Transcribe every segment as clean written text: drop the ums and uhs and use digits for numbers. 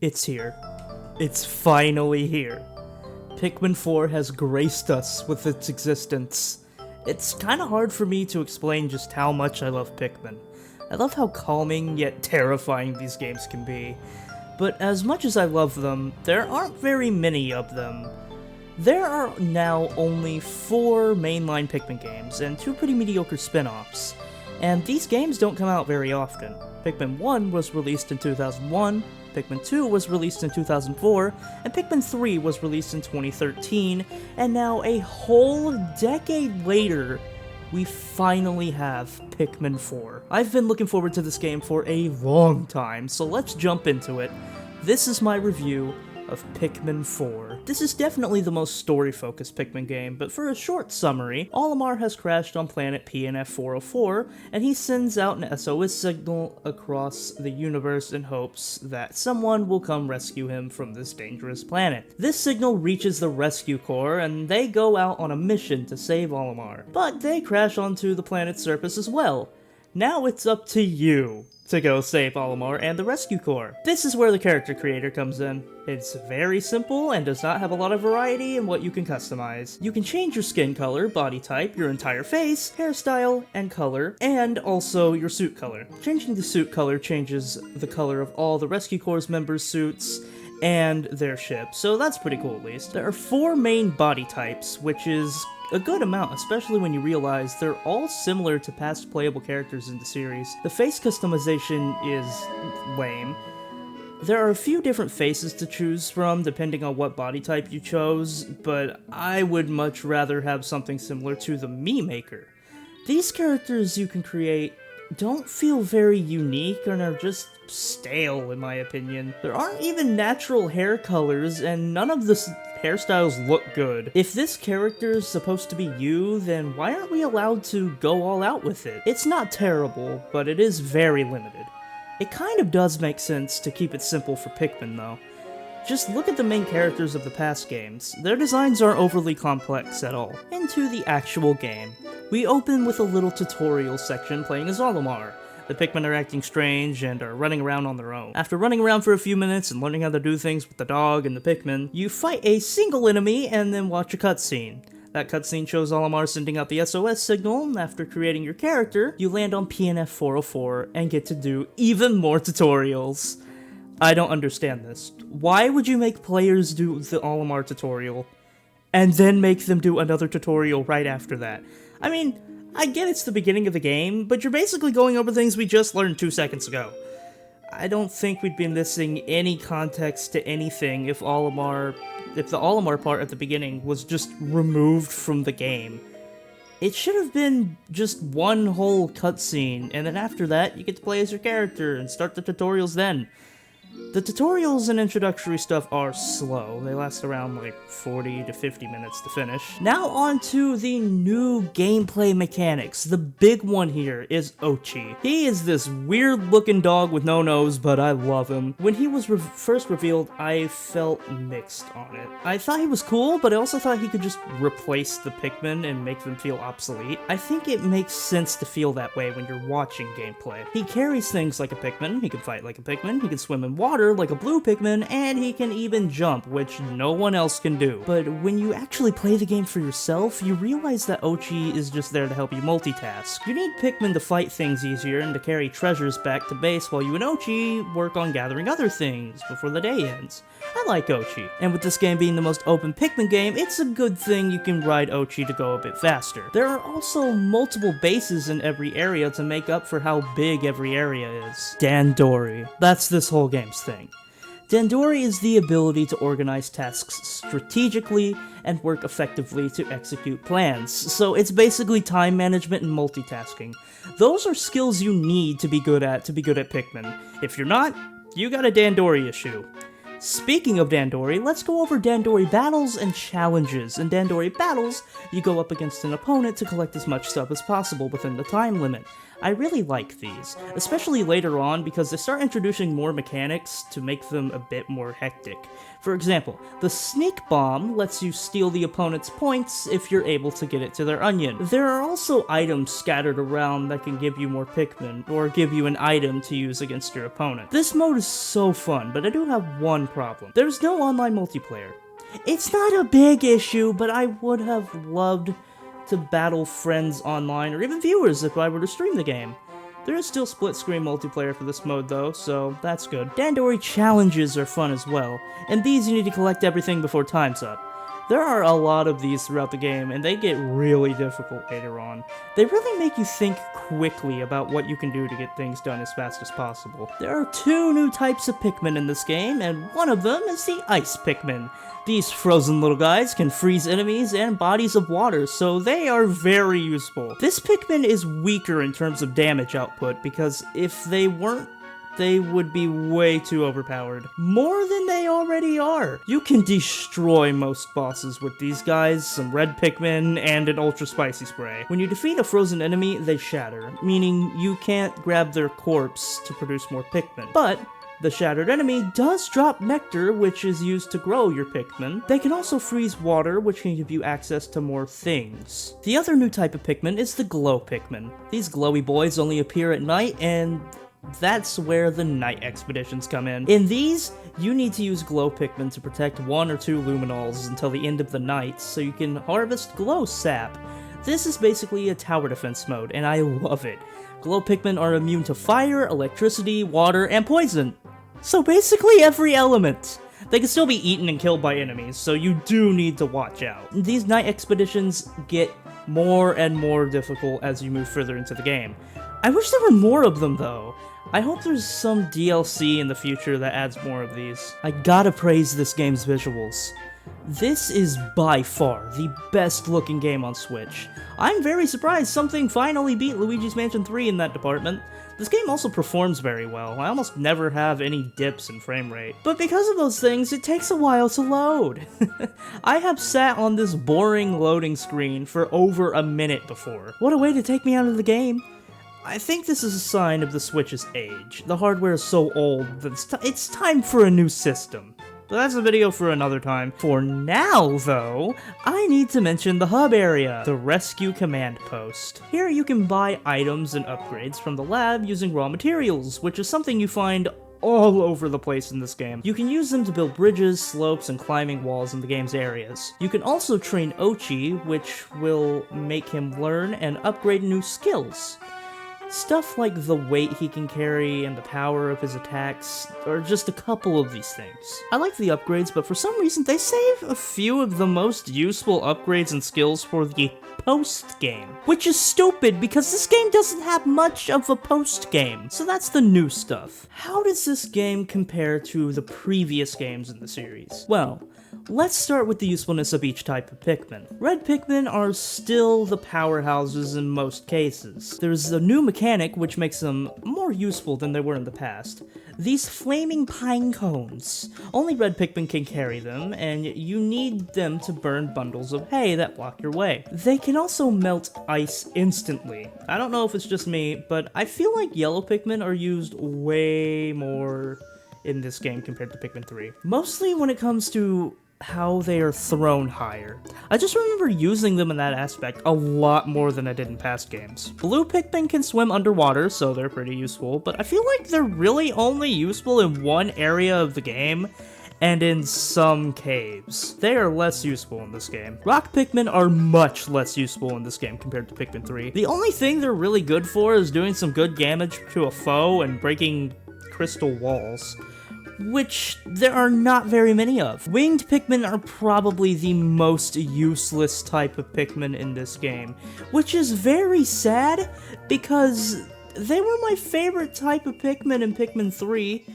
It's here. It's finally here. Pikmin 4 has graced us with its existence. It's kinda hard for me to explain just how much I love Pikmin. I love how calming yet terrifying these games can be. But as much as I love them, there aren't very many of them. There are now only 4 mainline Pikmin games, and 2 pretty mediocre spin-offs. And these games don't come out very often. Pikmin 1 was released in 2001, Pikmin 2 was released in 2004, and Pikmin 3 was released in 2013, and now a whole decade later, we finally have Pikmin 4. I've been looking forward to this game for a long time, so let's jump into it. This is my review of Pikmin 4. This is definitely the most story-focused Pikmin game, but for a short summary, Olimar has crashed on planet PNF 404, and he sends out an SOS signal across the universe in hopes that someone will come rescue him from this dangerous planet. This signal reaches the rescue corps, and they go out on a mission to save Olimar. But they crash onto the planet's surface as well. Now it's up to you to go save Olimar and the rescue corps. This is where the character creator comes in. It's very simple and does not have a lot of variety in what you can customize. You can change your skin color, body type, your entire face, hairstyle, and color, and also your suit color. Changing the suit color changes the color of all the rescue corps members' suits and their ship, so that's pretty cool at least. There are 4 main body types, which is a good amount, especially when you realize they're all similar to past playable characters in the series. The face customization is lame. There are a few different faces to choose from depending on what body type you chose, but I would much rather have something similar to the Mii Maker. These characters you can create don't feel very unique and are just stale in my opinion. There aren't even natural hair colors, and none of the hairstyles look good. If this character is supposed to be you, then why aren't we allowed to go all out with it? It's not terrible, but it is very limited. It kind of does make sense to keep it simple for Pikmin though. Just look at the main characters of the past games. Their designs aren't overly complex at all. Into the actual game. We open with a little tutorial section playing as Olimar. The Pikmin are acting strange and are running around on their own. After running around for a few minutes and learning how to do things with the dog and the Pikmin, you fight a single enemy and then watch a cutscene. That cutscene shows Olimar sending out the SOS signal. After creating your character, you land on PNF 404 and get to do even more tutorials. I don't understand this. Why would you make players do the Olimar tutorial and then make them do another tutorial right after that? I mean, I get it's the beginning of the game, but you're basically going over things we just learned 2 seconds ago. I don't think we'd be missing any context to anything if the Olimar part at the beginning was just removed from the game. It should have been just one whole cutscene, and then after that, you get to play as your character and start the tutorials then. The tutorials and introductory stuff are slow. They last around like 40 to 50 minutes to finish. Now on to the new gameplay mechanics. The big one here is Ochi. He is this weird looking dog with no nose, but I love him. When he was first revealed, I felt mixed on it. I thought he was cool, but I also thought he could just replace the Pikmin and make them feel obsolete. I think it makes sense to feel that way when you're watching gameplay. He carries things like a Pikmin, he can fight like a Pikmin, he can swim in water like a blue Pikmin, and he can even jump, which no one else can do. But when you actually play the game for yourself, you realize that Ochi is just there to help you multitask. You need Pikmin to fight things easier and to carry treasures back to base while you and Ochi work on gathering other things before the day ends. I like Ochi. And with this game being the most open Pikmin game, it's a good thing you can ride Ochi to go a bit faster. There are also multiple bases in every area to make up for how big every area is. Dandori. That's this whole game's thing. Dandori is the ability to organize tasks strategically and work effectively to execute plans, so it's basically time management and multitasking. Those are skills you need to be good at Pikmin. If you're not, you got a Dandori issue. Speaking of Dandori, let's go over Dandori battles and challenges. In Dandori battles, you go up against an opponent to collect as much stuff as possible within the time limit. I really like these, especially later on because they start introducing more mechanics to make them a bit more hectic. For example, the sneak bomb lets you steal the opponent's points if you're able to get it to their onion. There are also items scattered around that can give you more Pikmin, or give you an item to use against your opponent. This mode is so fun, but I do have one problem. There's no online multiplayer. It's not a big issue, but I would have loved to battle friends online, or even viewers if I were to stream the game. There is still split-screen multiplayer for this mode though, so that's good. Dandori challenges are fun as well, and these you need to collect everything before time's up. There are a lot of these throughout the game, and they get really difficult later on. They really make you think quickly about what you can do to get things done as fast as possible. There are 2 new types of Pikmin in this game, and one of them is the Ice Pikmin. These frozen little guys can freeze enemies and bodies of water, so they are very useful. This Pikmin is weaker in terms of damage output, because if they weren't, they would be way too overpowered. More than they already are. You can destroy most bosses with these guys, some red Pikmin, and an ultra spicy spray. When you defeat a frozen enemy, they shatter, meaning you can't grab their corpse to produce more Pikmin. But the shattered enemy does drop nectar, which is used to grow your Pikmin. They can also freeze water, which can give you access to more things. The other new type of Pikmin is the glow Pikmin. These glowy boys only appear at night, and that's where the night expeditions come in. In these, you need to use glow Pikmin to protect 1 or 2 luminols until the end of the night, so you can harvest glow sap. This is basically a tower defense mode, and I love it. Glow Pikmin are immune to fire, electricity, water, and poison. So basically every element. They can still be eaten and killed by enemies, so you do need to watch out. These night expeditions get more and more difficult as you move further into the game. I wish there were more of them though. I hope there's some DLC in the future that adds more of these. I gotta praise this game's visuals. This is by far the best looking game on Switch. I'm very surprised something finally beat Luigi's Mansion 3 in that department. This game also performs very well. I almost never have any dips in frame rate. But because of those things, it takes a while to load. I have sat on this boring loading screen for over a minute before. What a way to take me out of the game. I think this is a sign of the Switch's age. The hardware is so old that it's time for a new system. But that's a video for another time. For now, though, I need to mention the hub area, the Rescue Command Post. Here you can buy items and upgrades from the lab using raw materials, which is something you find all over the place in this game. You can use them to build bridges, slopes, and climbing walls in the game's areas. You can also train Ochi, which will make him learn and upgrade new skills. Stuff like the weight he can carry and the power of his attacks are just a couple of these things. I like the upgrades, but for some reason they save a few of the most useful upgrades and skills for the post-game. Which is stupid, because this game doesn't have much of a post-game. So that's the new stuff. How does this game compare to the previous games in the series? Well, let's start with the usefulness of each type of Pikmin. Red Pikmin are still the powerhouses in most cases. There's a new mechanic which makes them more useful than they were in the past. These flaming pine cones. Only red Pikmin can carry them, and you need them to burn bundles of hay that block your way. They can also melt ice instantly. I don't know if it's just me, but I feel like yellow Pikmin are used way more in this game compared to Pikmin 3. Mostly when it comes to how they are thrown higher. I just remember using them in that aspect a lot more than I did in past games. Blue Pikmin can swim underwater, so they're pretty useful, but I feel like they're really only useful in one area of the game, and in some caves. They are less useful in this game. Rock Pikmin are much less useful in this game compared to Pikmin 3. The only thing they're really good for is doing some good damage to a foe and breaking crystal walls, which there are not very many of. Winged Pikmin are probably the most useless type of Pikmin in this game, which is very sad because they were my favorite type of Pikmin in Pikmin 3.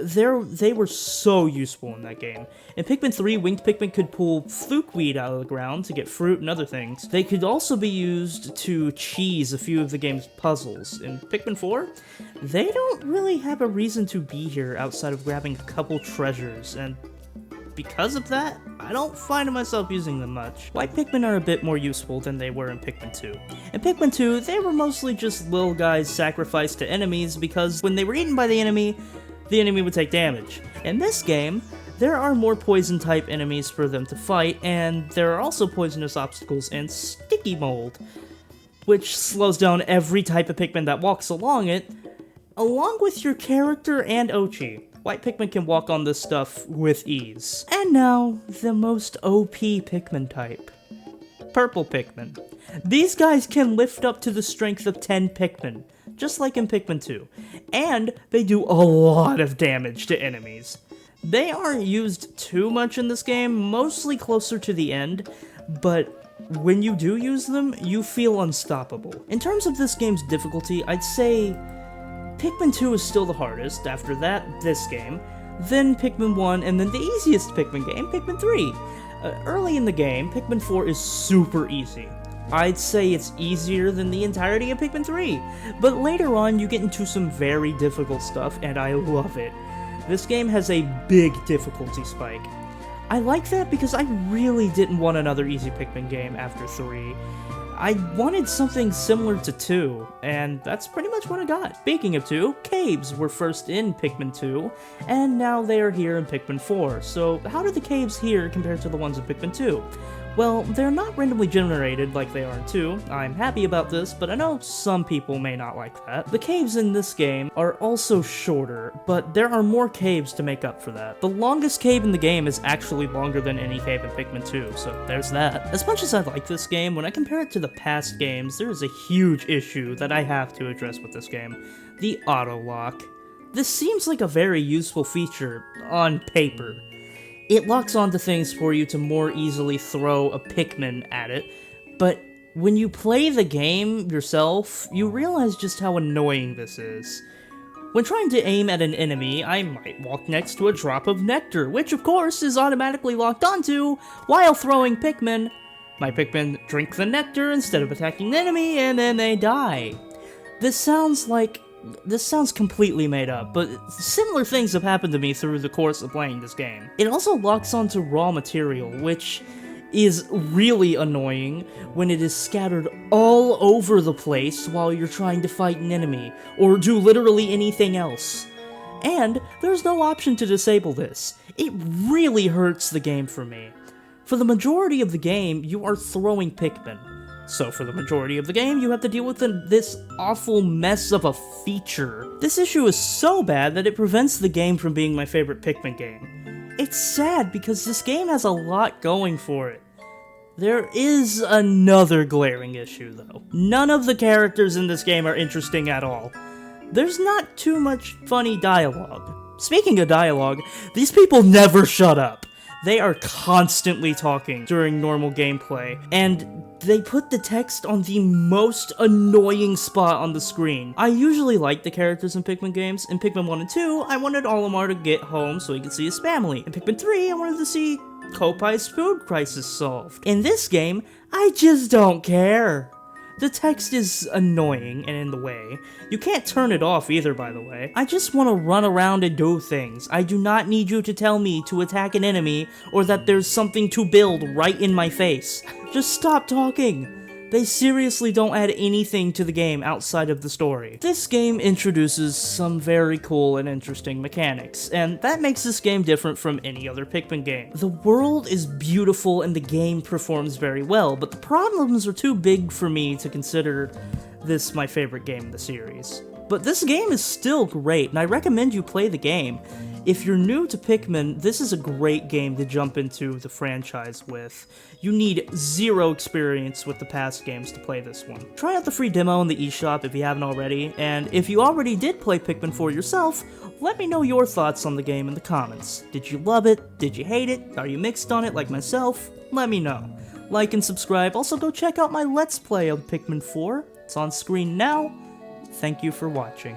They were so useful in that game. In Pikmin 3, Winged Pikmin could pull flukeweed out of the ground to get fruit and other things. They could also be used to cheese a few of the game's puzzles. In Pikmin 4, they don't really have a reason to be here outside of grabbing a couple treasures and because of that, I don't find myself using them much. White Pikmin are a bit more useful than they were in Pikmin 2. In Pikmin 2, they were mostly just little guys sacrificed to enemies because when they were eaten by the enemy would take damage. In this game, there are more poison-type enemies for them to fight, and there are also poisonous obstacles and sticky mold, which slows down every type of Pikmin that walks along it, along with your character and Ochi. White Pikmin can walk on this stuff with ease. And now, the most OP Pikmin type. Purple Pikmin. These guys can lift up to the strength of 10 Pikmin, just like in Pikmin 2, and they do a lot of damage to enemies. They aren't used too much in this game, mostly closer to the end, but when you do use them, you feel unstoppable. In terms of this game's difficulty, I'd say Pikmin 2 is still the hardest, after that, this game, then Pikmin 1, and then the easiest Pikmin game, Pikmin 3. Early in the game, Pikmin 4 is super easy. I'd say it's easier than the entirety of Pikmin 3, but later on you get into some very difficult stuff, and I love it. This game has a big difficulty spike. I like that because I really didn't want another easy Pikmin game after 3. I wanted something similar to 2, and that's pretty much what I got. Speaking of 2, caves were first in Pikmin 2, and now they are here in Pikmin 4. So how do the caves here compare to the ones in Pikmin 2? Well, they're not randomly generated like they are in 2. I'm happy about this, but I know some people may not like that. The caves in this game are also shorter, but there are more caves to make up for that. The longest cave in the game is actually longer than any cave in Pikmin 2, so there's that. As much as I like this game, when I compare it to the past games, there is a huge issue that I have to address with this game. The auto-lock. This seems like a very useful feature on paper. It locks onto things for you to more easily throw a Pikmin at it, but when you play the game yourself, you realize just how annoying this is. When trying to aim at an enemy, I might walk next to a drop of nectar, which of course is automatically locked onto while throwing Pikmin. My Pikmin drink the nectar instead of attacking the enemy, and then they die. This sounds completely made up, but similar things have happened to me through the course of playing this game. It also locks onto raw material, which is really annoying when it is scattered all over the place while you're trying to fight an enemy, or do literally anything else. And there's no option to disable this. It really hurts the game for me. For the majority of the game, you are throwing Pikmin. So for the majority of the game, you have to deal with this awful mess of a feature. This issue is so bad that it prevents the game from being my favorite Pikmin game. It's sad because this game has a lot going for it. There is another glaring issue though. None of the characters in this game are interesting at all. There's not too much funny dialogue. Speaking of dialogue, these people never shut up. They are constantly talking during normal gameplay, and they put the text on the most annoying spot on the screen. I usually like the characters in Pikmin games. In Pikmin 1 and 2, I wanted Olimar to get home so he could see his family. In Pikmin 3, I wanted to see Kopai's food crisis solved. In this game, I just don't care. The text is annoying and in the way. You can't turn it off either, by the way. I just want to run around and do things. I do not need you to tell me to attack an enemy or that there's something to build right in my face. Just stop talking. They seriously don't add anything to the game outside of the story. This game introduces some very cool and interesting mechanics, and that makes this game different from any other Pikmin game. The world is beautiful and the game performs very well, but the problems are too big for me to consider this my favorite game in the series. But this game is still great, and I recommend you play the game. If you're new to Pikmin, this is a great game to jump into the franchise with. You need zero experience with the past games to play this one. Try out the free demo in the eShop if you haven't already, and if you already did play Pikmin 4 yourself, let me know your thoughts on the game in the comments. Did you love it? Did you hate it? Are you mixed on it like myself? Let me know. Like and subscribe. Also go check out my Let's Play of Pikmin 4. It's on screen now. Thank you for watching.